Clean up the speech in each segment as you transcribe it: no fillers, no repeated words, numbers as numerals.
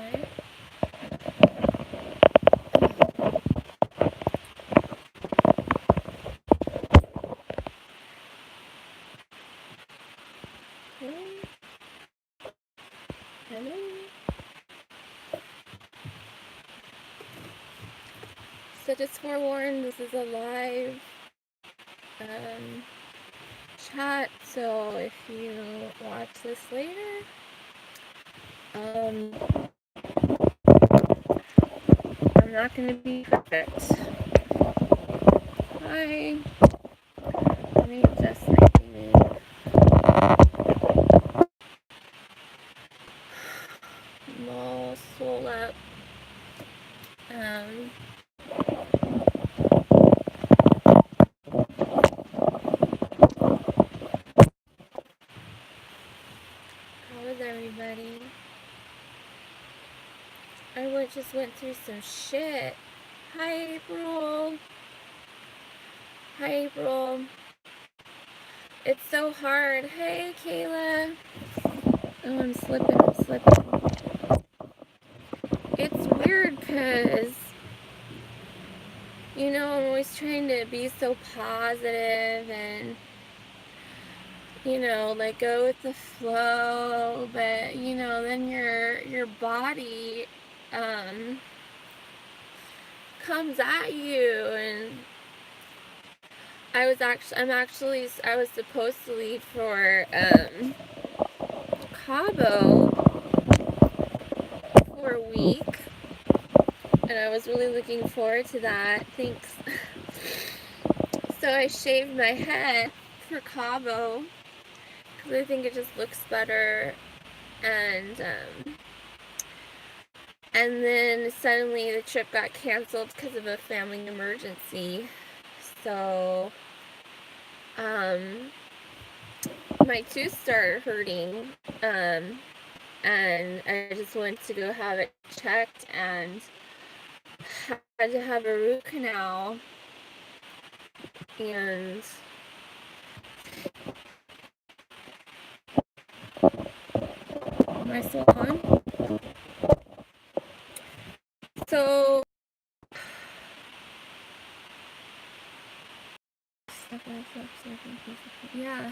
Okay. Hello. So just forewarned, this is a live chat, so if you watch this later, I'm not going to be perfect. Hi. Let me adjust my thingy. I'm all swole up. How is everybody? I just went through some shit. Hi, April. Hi, April. It's so hard. Hey, Kayla. Oh, I'm slipping. It's weird because, you know, I'm always trying to be so positive and, you know, like go with the flow, but, you know, then your body comes at you. And I was supposed to leave for Cabo for a week, and I was really looking forward to that. Thanks. So I shaved my head for Cabo because I think it just looks better, and then suddenly the trip got canceled because of a family emergency. So my tooth started hurting, and I just went to go have it checked and had to have a root canal. And am I still on? So yeah,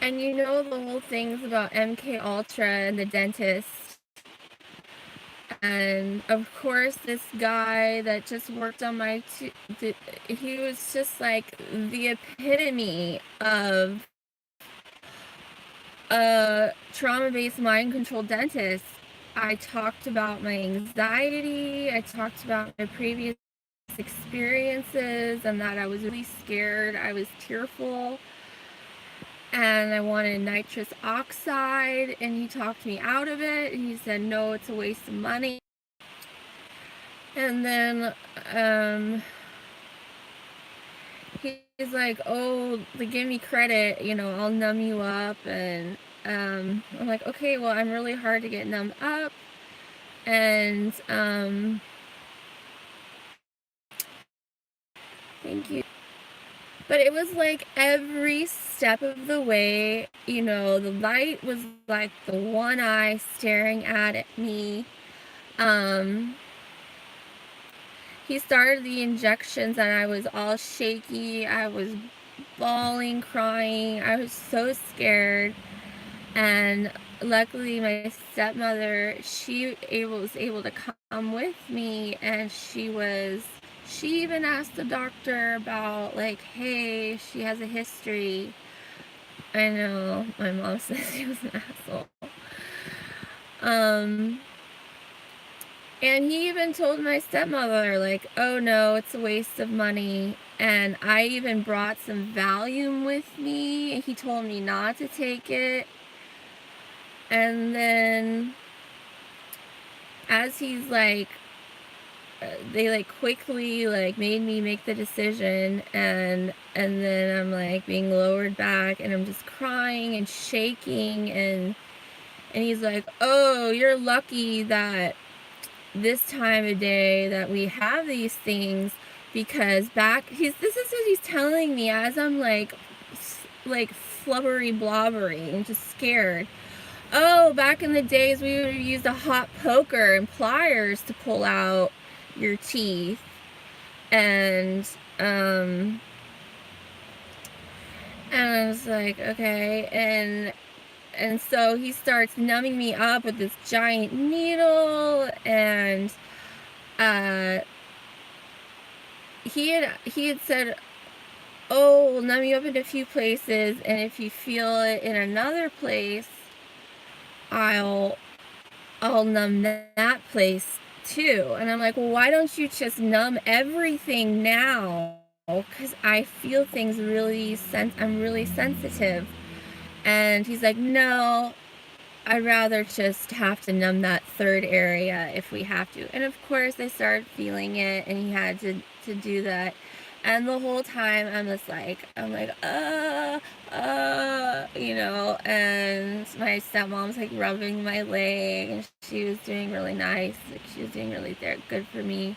and you know the whole things about MK Ultra and the dentist. And of course, this guy that just worked on my he was just like the epitome of a trauma-based mind control dentist. I talked about my anxiety, I talked about my previous experiences, and that I was really scared, I was tearful, and I wanted nitrous oxide, and he talked me out of it, and he said, no, it's a waste of money. And then he's like, oh, they give me credit, you know, I'll numb you up. And I'm like, okay, well, I'm really hard to get numbed up. And thank you. But it was like every step of the way, you know, the light was like the one eye staring at me. He started the injections and I was all shaky. I was bawling, crying. I was so scared. And luckily my stepmother, she was able to come with me, and she even asked the doctor about, like, hey, she has a history. I know my mom says she was an asshole. And he even told my stepmother, like, oh no, it's a waste of money. And I even brought some Valium with me, and he told me not to take it. And then as he's like, they like quickly like made me make the decision, and then I'm like being lowered back, and I'm just crying and shaking, and he's like, oh, you're lucky that this time of day that we have these things, because this is what he's telling me as I'm like flubbery blobbery and just scared. oh, back in the days we would use a hot poker and pliers to pull out your teeth. And I was like, okay. And so he starts numbing me up with this giant needle, and he had said, oh, we'll numb you up in a few places, and if you feel it in another place, I'll numb that place too. And I'm like, well, why don't you just numb everything now? Because I feel things really I'm really sensitive. And he's like, no, I'd rather just have to numb that third area if we have to. And of course I started feeling it, and he had to do that. And the whole time I'm like, you know, and my stepmom's like rubbing my leg, and she was doing really nice. Like, she was doing really good for me.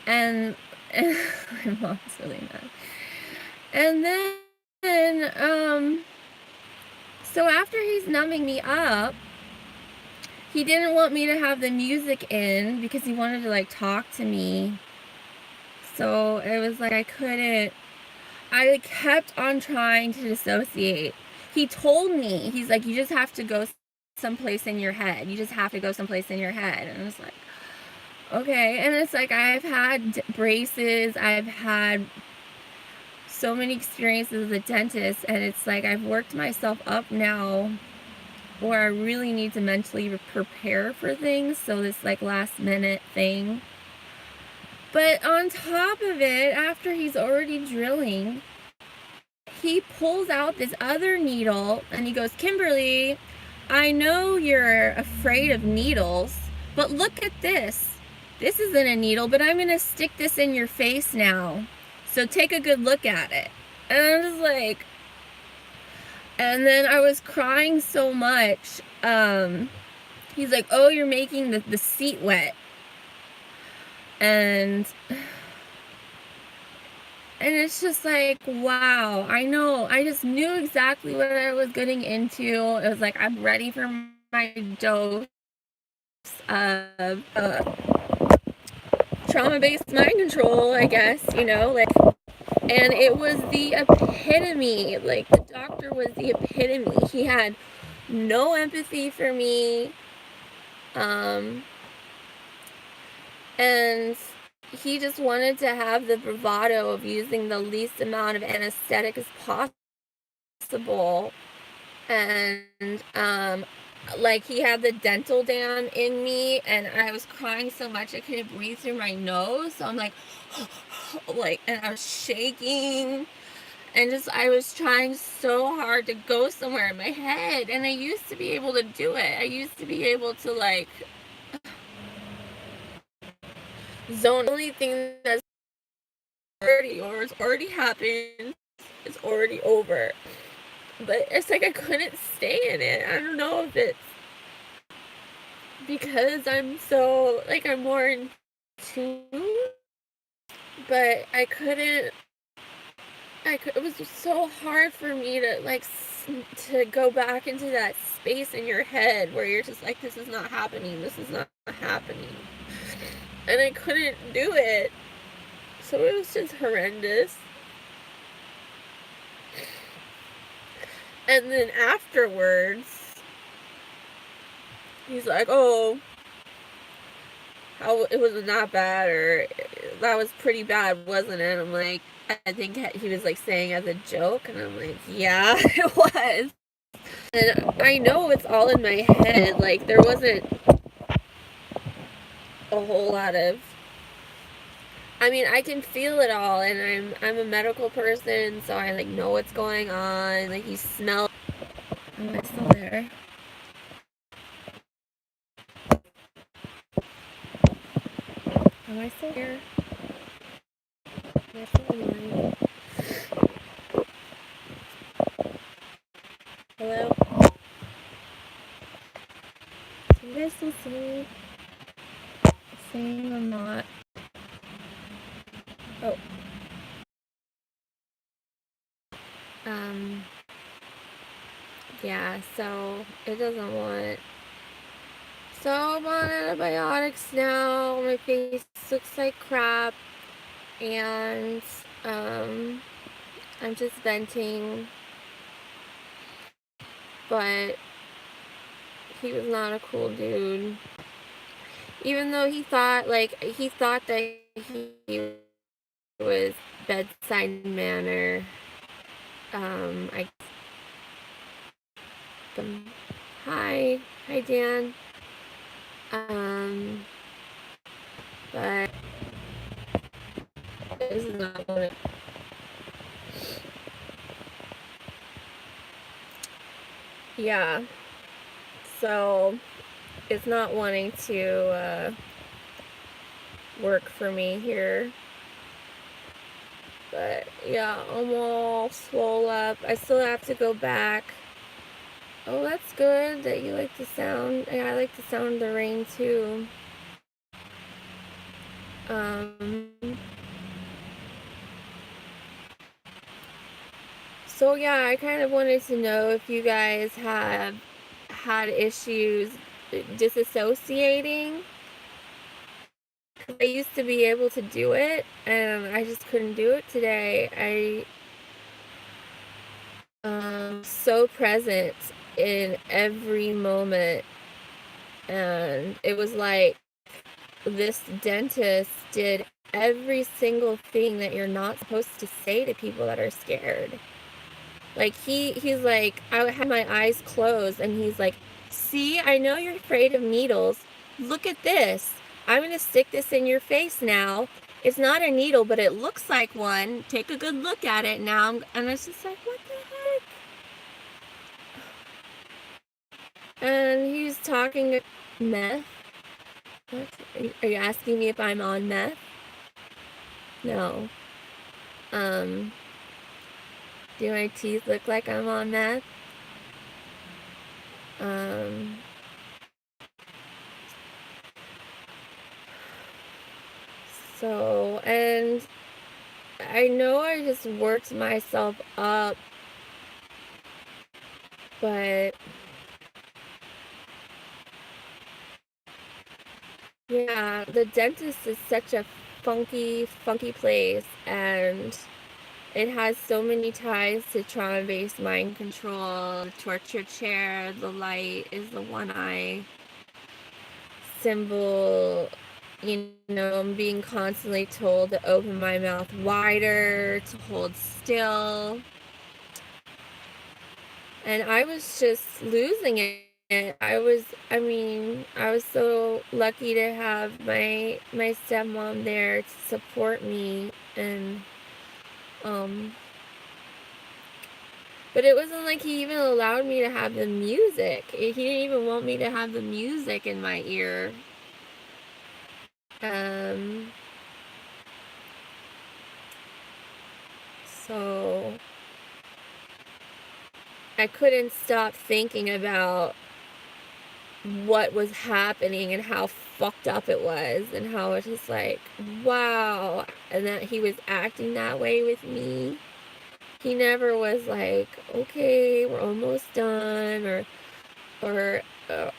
And my mom's really mad. And then, so after he's numbing me up, he didn't want me to have the music in because he wanted to like talk to me. So it was like I couldn't. I kept on trying to dissociate. He told me, he's like, you just have to go someplace in your head. You just have to go someplace in your head. And I was like, okay. And it's like, I've had braces. I've had so many experiences with a dentist. And it's like, I've worked myself up now where I really need to mentally prepare for things. So this like last minute thing. But on top of it, after he's already drilling, he pulls out this other needle and he goes, Kimberly, I know you're afraid of needles, but look at this. This isn't a needle, but I'm going to stick this in your face now. So take a good look at it. And I was like, and then I was crying so much. He's like, oh, you're making the seat wet. And it's just like, wow, I know. I just knew exactly what I was getting into. It was like, I'm ready for my dose of trauma-based mind control, I guess, you know, like, and it was the epitome. Like, the doctor was the epitome. He had no empathy for me. And he just wanted to have the bravado of using the least amount of anesthetic as possible. And like, he had the dental dam in me, and I was crying so much I couldn't breathe through my nose. So I'm like, like, and I was shaking, and just I was trying so hard to go somewhere in my head. And I used to be able to do it. I used to be able to like zone. The only thing that's already happened, it's already over. But it's like I couldn't stay in it. I don't know if it's because I'm so, like, I'm more in tune, but I couldn't, it was so hard for me to, like, to go back into that space in your head where you're just like, this is not happening, this is not happening. And I couldn't do it. So it was just horrendous. And then afterwards, he's like, oh, how it wasn't that bad, or that was pretty bad, wasn't it? I'm like, I think he was like saying as a joke, and I'm like, yeah, it was. And I know it's all in my head. Like, there wasn't a whole lot of, I mean, I can feel it all, and I'm a medical person, so I like know what's going on. Like, you smell. Am I still there? Am I still here? Am I still online? Hello? Can you guys still see me? Saying I'm not. Oh. yeah, so it doesn't want. So I'm on antibiotics now. My face looks like crap, and um, I'm just venting. But he was not a cool dude. Even though he thought that he was bedside manner. I hi, hi Dan. Um, but this is not what it. Yeah. So it's not wanting to work for me here. But yeah, I'm all swole up. I still have to go back. Oh, that's good that you like the sound. Yeah, I like the sound of the rain too. Um, so yeah, I kind of wanted to know if you guys have had issues disassociating. I used to be able to do it, and I just couldn't do it today. So present in every moment, and it was like this dentist did every single thing that you're not supposed to say to people that are scared. Like he's like, I had my eyes closed, and he's like, see, I know you're afraid of needles. Look at this. I'm gonna stick this in your face now. It's not a needle, but it looks like one. Take a good look at it now. And it's just like, what the heck? And he was talking meth. What? Are you asking me if I'm on meth? No. Do my teeth look like I'm on meth? Um, and I know I just worked myself up, but yeah, the dentist is such a funky, funky place, and it has so many ties to trauma-based mind control, the torture chair, the light is the one eye symbol. I'm being constantly told to open my mouth wider, to hold still. And I was just losing it. I was so lucky to have my stepmom there to support me, and but it wasn't like he even allowed me to have the music. He didn't even want me to have the music in my ear. Um so I couldn't stop thinking about what was happening and how fucked up it was, and how it was like, wow, and that he was acting that way with me. He never was like, okay, we're almost done, or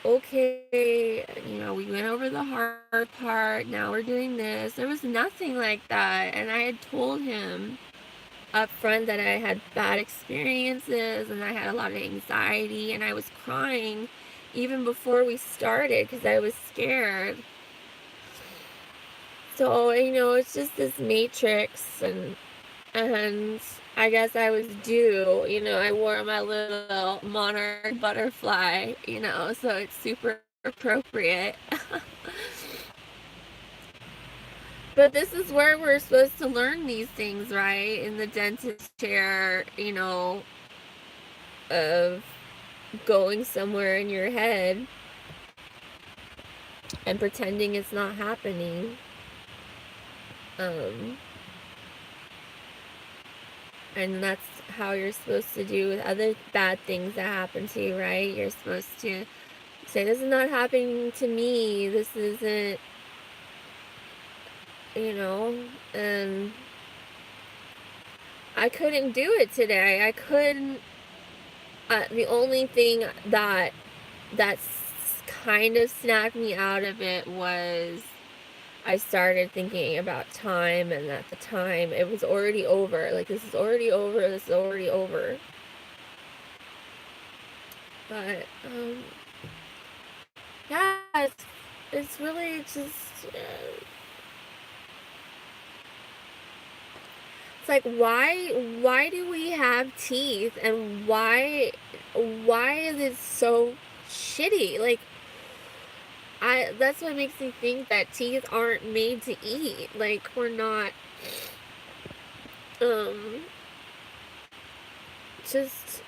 okay, we went over the hard part, now we're doing this. There was nothing like that, and I had told him up front that I had bad experiences, and I had a lot of anxiety, and I was crying even before we started because I was scared. So, it's just this matrix, and I guess I was due. I wore my little monarch butterfly, so it's super appropriate. But this is where we're supposed to learn these things, right? In the dentist chair, of going somewhere in your head and pretending it's not happening. And that's how you're supposed to do with other bad things that happen to you, right? You're supposed to say, this is not happening to me. This isn't, and I couldn't do it today. I couldn't The only thing that's kind of snapped me out of it was I started thinking about time, and at the time it was already over. Like, this is already over, this is already over. But yeah, it's really just it's like, why do we have teeth, and why is it so shitty? Like, that's what makes me think that teeth aren't made to eat. Like, we're not just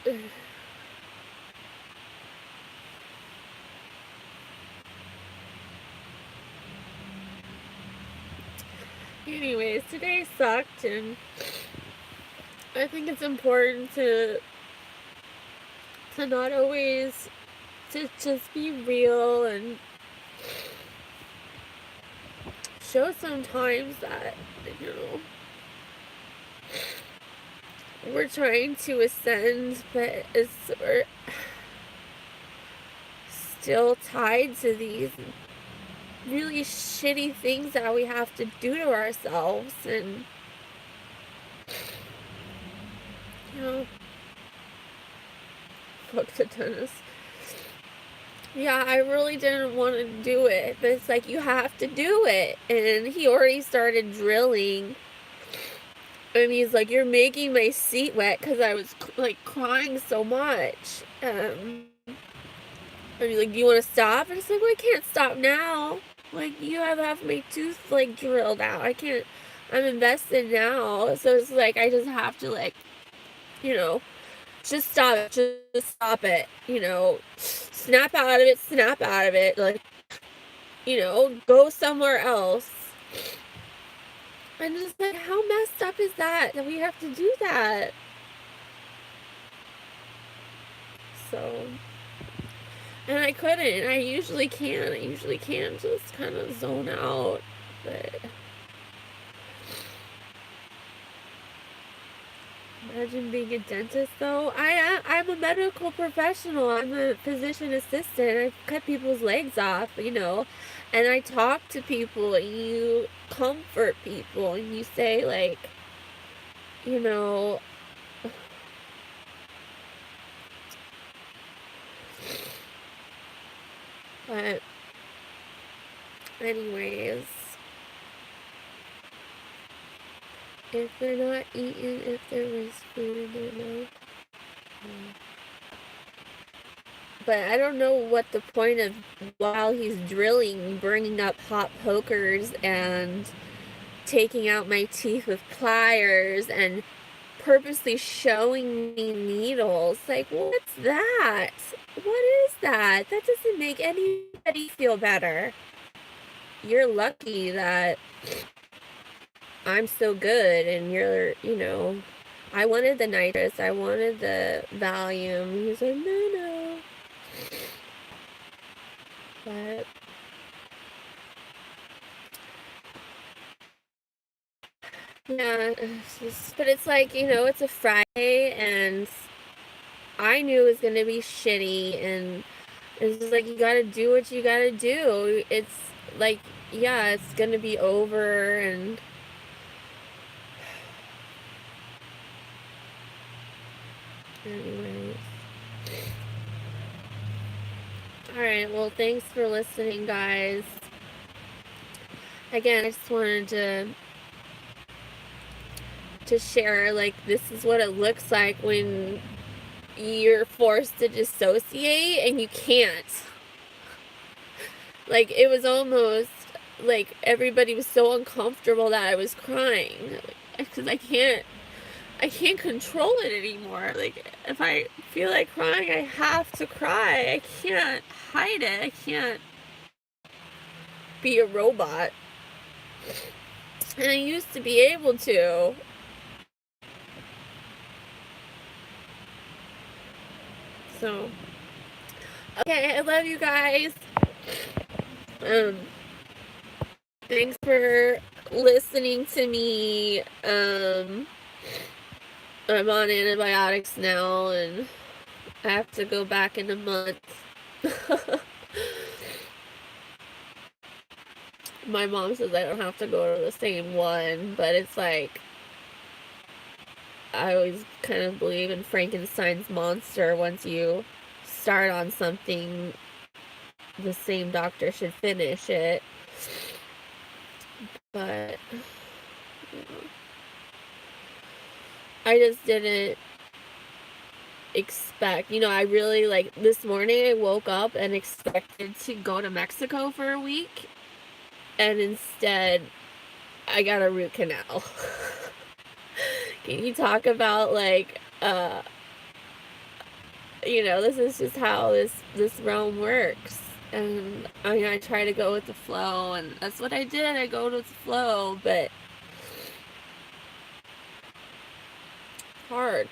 anyways, today sucked, and I think it's important to not always, to just be real and show sometimes that, you know, we're trying to ascend, but we're still tied to these really shitty things that we have to do to ourselves. And, you know, fuck the tennis. Yeah, I really didn't want to do it, but it's like, you have to do it. And he already started drilling, and he's like, you're making my seat wet, because I was like crying so much. And he's like, do you want to stop? And it's like, well, I can't stop now. Like, you have my tooth like drilled out. I can't, I'm invested now. So it's like, I just have to, like, you know, just stop it, just stop it, you know, snap out of it, like, you know, go somewhere else. I'm just like, how messed up is that we have to do that? So, and I couldn't. I usually can just kind of zone out, but imagine being a dentist, though. I'm a medical professional. I'm a physician assistant. I cut people's legs off, you know, and I talk to people, and you comfort people, and you say, like, you know, but anyways, if they're not eating, if there was food in their mouth. But I don't know what the point of, while he's drilling, bringing up hot pokers and taking out my teeth with pliers and purposely showing me needles. Like, what's that? What is that? That doesn't make anybody feel better. You're lucky that I'm so good, and you're, you know, I wanted the nitrous, I wanted the Valium. He's like, no. But yeah, but it's like, you know, it's a Friday, and I knew it was gonna be shitty, and it's just like, you gotta do what you gotta do. It's like, yeah, it's gonna be over, and anyways. Alright, well, thanks for listening, guys. Again, I just wanted to share, like, this is what it looks like when you're forced to dissociate and you can't. Like, it was almost like everybody was so uncomfortable that I was crying, because I can't control it anymore. Like, if I feel like crying, I have to cry. I can't hide it. I can't be a robot. And I used to be able to. So, okay, I love you guys. Thanks for listening to me. I'm on antibiotics now, and I have to go back in a month. My mom says I don't have to go to the same one, but it's like, I always kind of believe in Frankenstein's monster. Once you start on something, the same doctor should finish it. But you know, I just didn't expect, I really, like, this morning I woke up and expected to go to Mexico for a week, and instead I got a root canal. Can you talk about, like, this is just how this realm works. And I mean, I try to go with the flow, and that's what I did. I go with the flow, but hard.